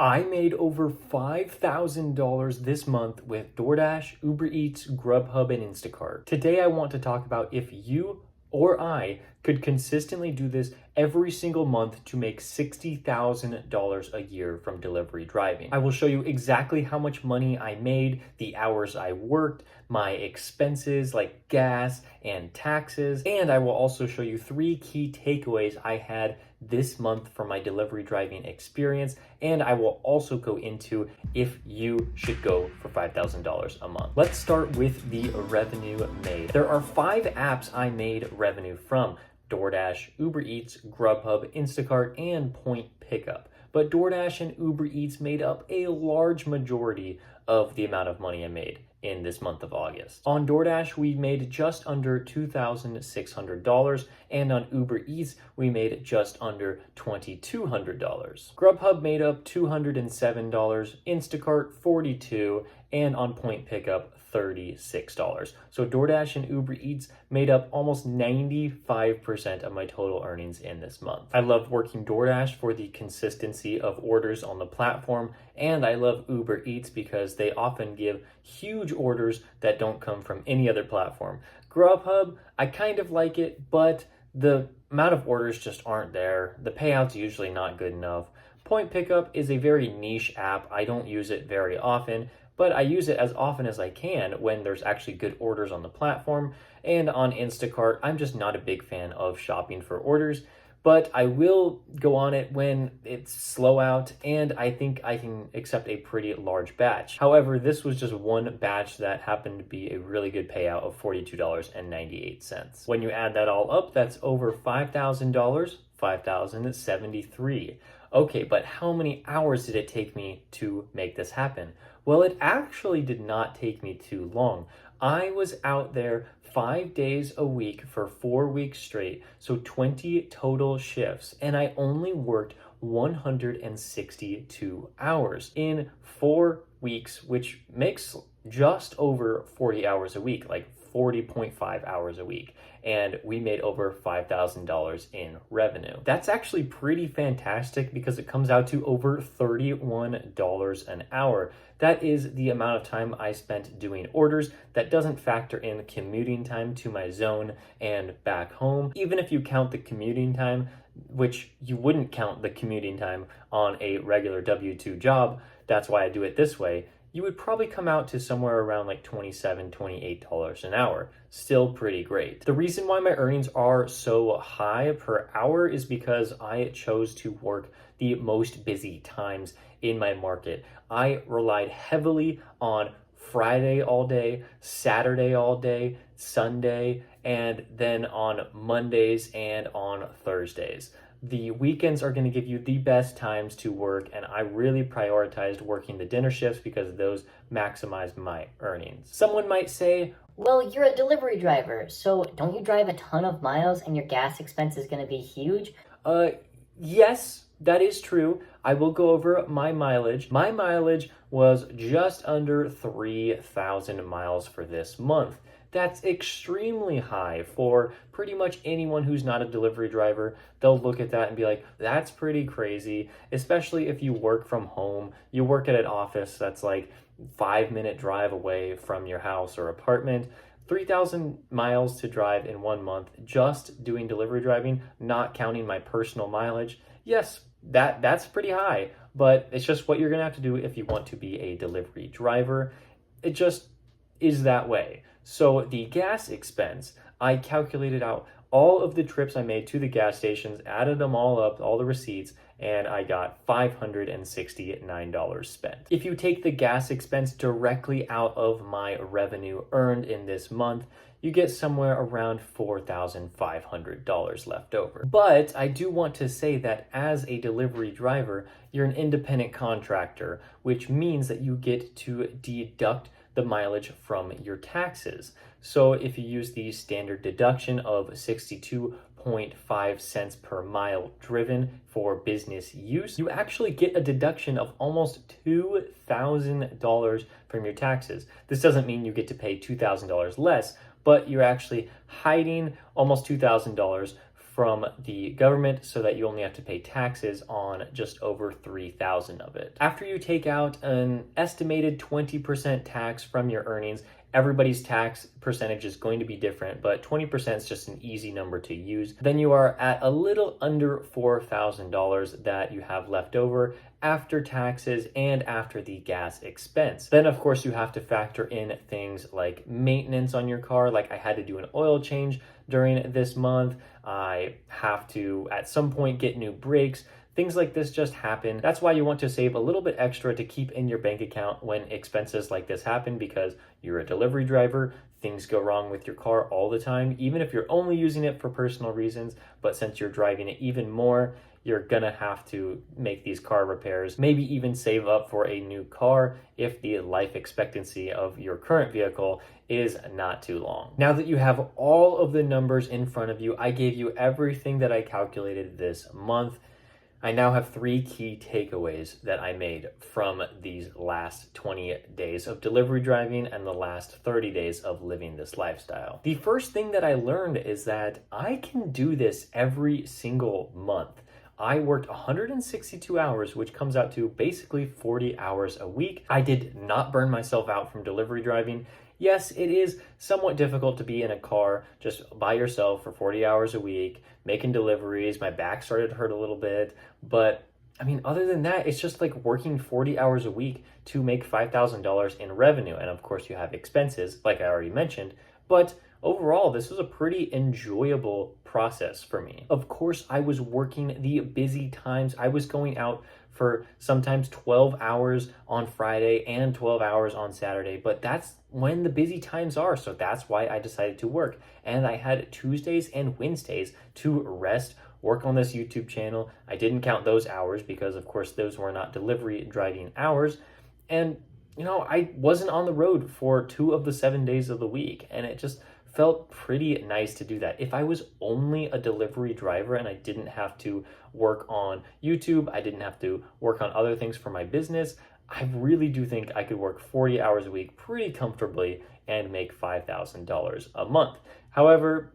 I made over $5,000 this month with DoorDash, Uber Eats, Grubhub, and Instacart. Today I want to talk about if you or I could consistently do this every single month to make $60,000 a year from delivery driving. I will show you exactly how much money I made, the hours I worked, my expenses like gas and taxes, and I will also show you 3 key takeaways I had this month from my delivery driving experience, and I will also go into if you should go for $5,000 a month. Let's start with the revenue made. There are 5 apps I made revenue from: DoorDash, Uber Eats, Grubhub, Instacart, and Point Pickup. But DoorDash and Uber Eats made up a large majority of the amount of money I made in this month of August. On DoorDash, we made just under $2,600, and on Uber Eats, we made just under $2,200. Grubhub made up $207, Instacart $42, and on Point Pickup $36. So DoorDash and Uber Eats made up almost 95% of my total earnings in this month. I love working DoorDash for the consistency of orders on the platform, and I love Uber Eats because they often give huge orders that don't come from any other platform. Grubhub, I kind of like it, but the amount of orders just aren't there. The payout's usually not good enough. Point Pickup is a very niche app. I don't use it very often, but I use it as often as I can when there's actually good orders on the platform. And on Instacart, I'm just not a big fan of shopping for orders, but I will go on it when it's slow out and I think I can accept a pretty large batch. However, this was just one batch that happened to be a really good payout of $42.98. When you add that all up, that's over $5,000, $5,073. Okay, but how many hours did it take me to make this happen? Well, it actually did not take me too long. I was out there 5 days a week for 4 weeks straight, so 20 total shifts, and I only worked 162 hours in 4 weeks, which makes just over 40 hours a week, like 40.5 hours a week, and we made over $5,000 in revenue. That's actually pretty fantastic because it comes out to over $31 an hour. That is the amount of time I spent doing orders. That doesn't factor in commuting time to my zone and back home. Even if you count the commuting time, which you wouldn't count the commuting time on a regular W-2 job, that's why I do it this way, you would probably come out to somewhere around like $27, $28 an hour. Still pretty great. The reason why my earnings are so high per hour is because I chose to work the most busy times in my market. I relied heavily on Friday all day, Saturday all day, Sunday, and then on Mondays and on Thursdays. The weekends are going to give you the best times to work, and I really prioritized working the dinner shifts because those maximize my earnings. Someone might say, well, you're a delivery driver, so don't you drive a ton of miles and your gas expense is going to be huge? Yes, that is true. I will go over my mileage. My mileage was just under 3,000 miles for this month. That's extremely high for pretty much anyone who's not a delivery driver. They'll look at that and be like, that's pretty crazy, especially if you work from home. You work at an office that's like 5-minute drive away from your house or apartment. 3,000 miles to drive in 1 month, just doing delivery driving, not counting my personal mileage. Yes, that's pretty high, but it's just what you're gonna have to do if you want to be a delivery driver. It just is that way. So the gas expense, I calculated out all of the trips I made to the gas stations, added them all up, all the receipts, and I got $569 spent. If you take the gas expense directly out of my revenue earned in this month, you get somewhere around $4,500 left over. But I do want to say that as a delivery driver, you're an independent contractor, which means that you get to deduct the mileage from your taxes. So if you use the standard deduction of 62.5 cents per mile driven for business use, you actually get a deduction of almost $2,000 from your taxes. This doesn't mean you get to pay $2,000 less, but you're actually hiding almost $2,000 from the government so that you only have to pay taxes on just over 3,000 of it. After you take out an estimated 20% tax from your earnings, everybody's tax percentage is going to be different, but 20% is just an easy number to use. Then you are at a little under $4,000 that you have left over after taxes and after the gas expense. Then of course you have to factor in things like maintenance on your car. Like I had to do an oil change during this month. I have to at some point get new brakes. Things like this just happen. That's why you want to save a little bit extra to keep in your bank account when expenses like this happen, because you're a delivery driver. Things go wrong with your car all the time, even if you're only using it for personal reasons. But since you're driving it even more, you're gonna have to make these car repairs, maybe even save up for a new car if the life expectancy of your current vehicle is not too long. Now that you have all of the numbers in front of you, I gave you everything that I calculated this month. I now have 3 key takeaways that I made from these last 20 days of delivery driving and the last 30 days of living this lifestyle. The first thing that I learned is that I can do this every single month. I worked 162 hours, which comes out to basically 40 hours a week. I did not burn myself out from delivery driving. Yes, it is somewhat difficult to be in a car just by yourself for 40 hours a week, making deliveries. My back started to hurt a little bit, but I mean, other than that, it's just like working 40 hours a week to make $5,000 in revenue. And of course you have expenses, like I already mentioned, but overall, this was a pretty enjoyable process for me. Of course, I was working the busy times. I was going out for sometimes 12 hours on Friday and 12 hours on Saturday, but that's when the busy times are. So that's why I decided to work. And I had Tuesdays and Wednesdays to rest, work on this YouTube channel. I didn't count those hours because of course those were not delivery driving hours. And you know, I wasn't on the road for 2 of the 7 days of the week, and it just felt pretty nice to do that. If I was only a delivery driver and I didn't have to work on YouTube, I didn't have to work on other things for my business, I really do think I could work 40 hours a week pretty comfortably and make $5,000 a month. However,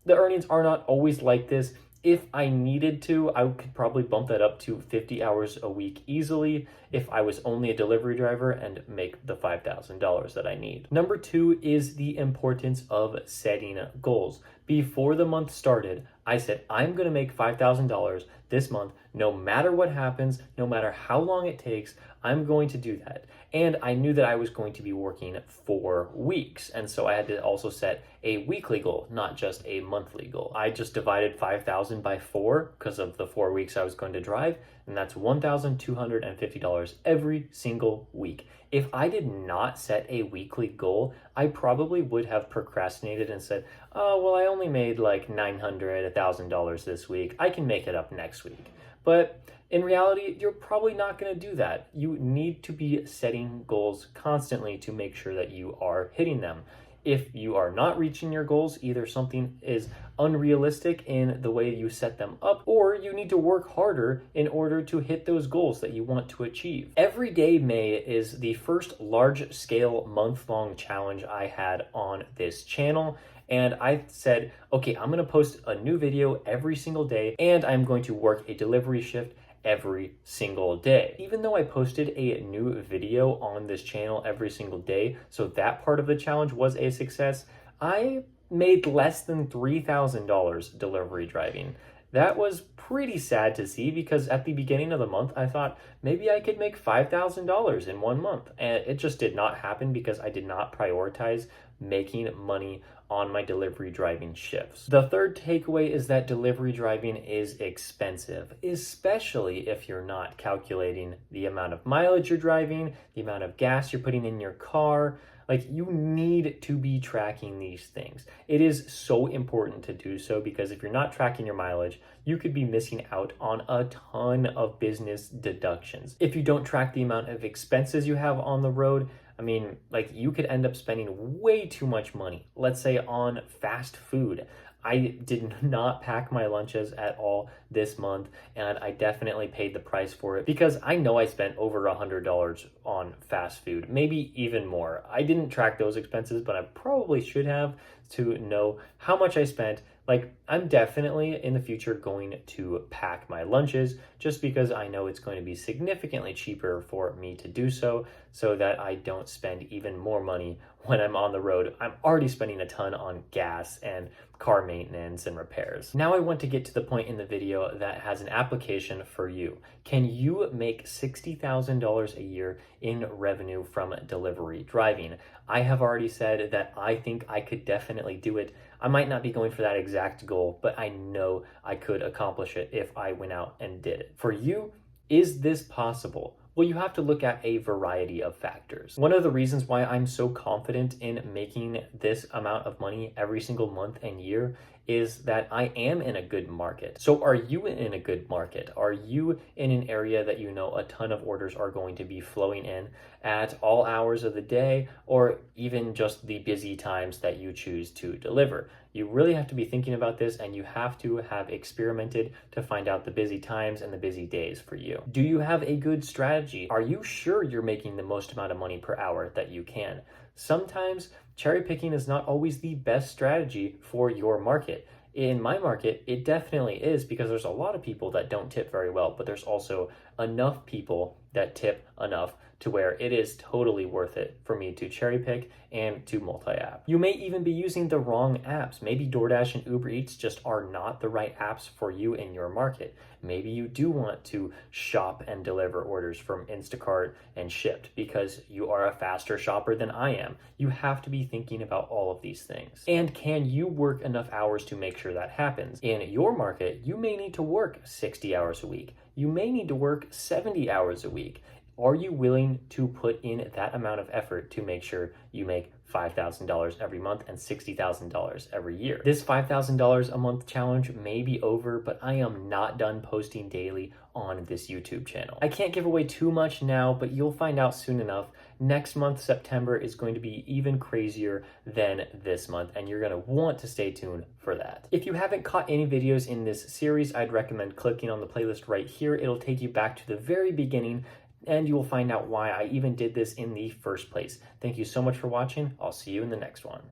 the earnings are not always like this. If I needed to, I could probably bump that up to 50 hours a week easily if I was only a delivery driver and make the $5,000 that I need. Number 2 is the importance of setting goals. Before the month started, I said, I'm going to make $5,000 this month, no matter what happens, no matter how long it takes, I'm going to do that. And I knew that I was going to be working 4 weeks. And so I had to also set a weekly goal, not just a monthly goal. I just divided 5,000 by 4 because of the 4 weeks I was going to drive. And that's $1,250 every single week. If I did not set a weekly goal, I probably would have procrastinated and said, oh, well, I only made like $900, $1,000 this week. I can make it up next week. But in reality, you're probably not going to do that. You need to be setting goals constantly to make sure that you are hitting them. If you are not reaching your goals, either something is unrealistic in the way you set them up, or you need to work harder in order to hit those goals that you want to achieve. Everyday May is the first large-scale month-long challenge I had on this channel. And I said, okay, I'm going to post a new video every single day, and I'm going to work a delivery shift every single day. Even though I posted a new video on this channel every single day, so that part of the challenge was a success, I made less than $3,000 delivery driving. That was pretty sad to see because at the beginning of the month, I thought maybe I could make $5,000 in 1 month. And it just did not happen because I did not prioritize making money on my delivery driving shifts. The third takeaway is that delivery driving is expensive, especially if you're not calculating the amount of mileage you're driving, the amount of gas you're putting in your car. Like, you need to be tracking these things. It is so important to do so because if you're not tracking your mileage, you could be missing out on a ton of business deductions. If you don't track the amount of expenses you have on the road, I mean, like, you could end up spending way too much money, let's say on fast food. I did not pack my lunches at all this month, and I definitely paid the price for it because I know I spent over $100 on fast food, maybe even more. I didn't track those expenses, but I probably should have, to know how much I spent. Like, I'm definitely in the future going to pack my lunches just because I know it's going to be significantly cheaper for me to do so that I don't spend even more money when I'm on the road. I'm already spending a ton on gas and car maintenance and repairs. Now I want to get to the point in the video that has an application for you. Can you make $60,000 a year in revenue from delivery driving? I have already said that I think I could definitely do it. I might not be going for that exact goal, but I know I could accomplish it if I went out and did it. For you, is this possible? Well, you have to look at a variety of factors. One of the reasons why I'm so confident in making this amount of money every single month and year is that I am in a good market. So are you in a good market? Are you in an area that you know a ton of orders are going to be flowing in at all hours of the day, or even just the busy times that you choose to deliver? You really have to be thinking about this, and you have to have experimented to find out the busy times and the busy days for you. Do you have a good strategy? Are you sure you're making the most amount of money per hour that you can? Sometimes cherry picking is not always the best strategy for your market. In my market, it definitely is, because there's a lot of people that don't tip very well, but there's also enough people that tip enough to where it is totally worth it for me to cherry pick and to multi-app. You may even be using the wrong apps. Maybe DoorDash and Uber Eats just are not the right apps for you in your market. Maybe you do want to shop and deliver orders from Instacart and Shipt because you are a faster shopper than I am. You have to be thinking about all of these things. And can you work enough hours to make sure that happens? In your market, you may need to work 60 hours a week. You may need to work 70 hours a week. Are you willing to put in that amount of effort to make sure you make $5,000 every month and $60,000 every year? This $5,000 a month challenge may be over, but I am not done posting daily on this YouTube channel. I can't give away too much now, but you'll find out soon enough. Next month, September, is going to be even crazier than this month, and you're going to want to stay tuned for that. If you haven't caught any videos in this series, I'd recommend clicking on the playlist right here. It'll take you back to the very beginning, and you will find out why I even did this in the first place. Thank you so much for watching. I'll see you in the next one.